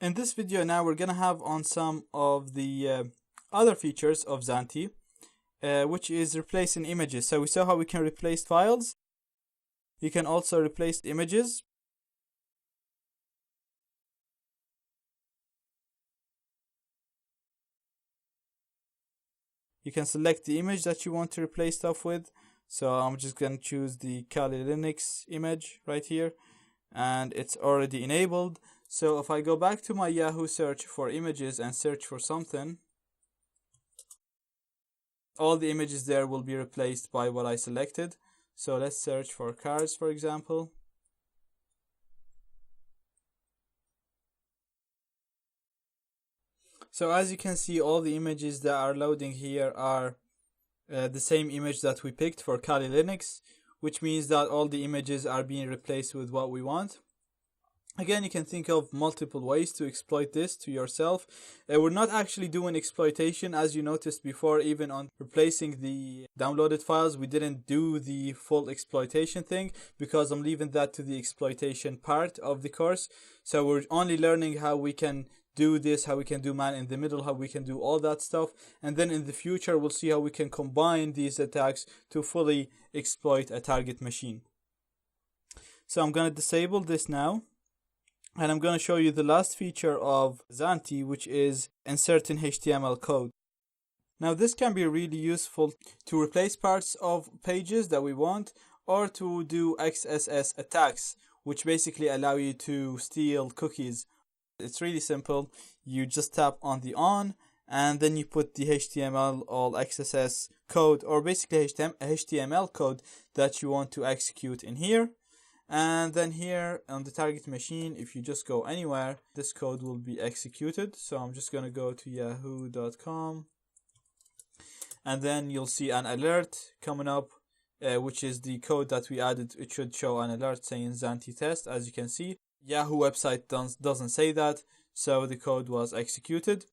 In this video now we're gonna have on some of the other features of Zanti, which is replacing images. So we saw how we can replace files. You can also replace images. You can select the image that you want to replace stuff with. So I'm just gonna choose the Kali Linux image right here, and it's already enabled. So if I go back to my Yahoo search for images and search for something, all the images there will be replaced by what I selected. So let's search for cars, for example. So as you can see, all the images that are loading here are the same image that we picked for Kali Linux, which means that all the images are being replaced with what we want. Again, you can think of multiple ways to exploit this to yourself. We're not actually doing exploitation, as you noticed before. Even on replacing the downloaded files, we didn't do the full exploitation thing because I'm leaving that to the exploitation part of the course. So we're only learning how we can do this, how we can do man in the middle, how we can do all that stuff. And then in the future, we'll see how we can combine these attacks to fully exploit a target machine. So I'm going to disable this now. And I'm going to show you the last feature of Zanti, which is inserting HTML code. Now this can be really useful to replace parts of pages that we want, or to do XSS attacks, which basically allow you to steal cookies. It's really simple. You just tap on the on, and then you put the HTML or XSS code, or basically HTML code that you want to execute in here. And then here on the target machine, if you just go anywhere, this code will be executed. So I'm just going to go to yahoo.com, and then you'll see an alert coming up, which is the code that we added. It should show an alert saying Zanti test. As you can see, Yahoo website doesn't say that, so the code was executed.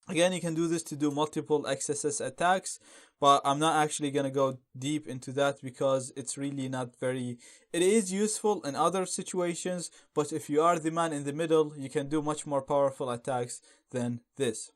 Again, you can do this to do multiple XSS attacks, but I'm not actually going to go deep into that because it's really not very... It is useful in other situations, but if you are the man in the middle, you can do much more powerful attacks than this.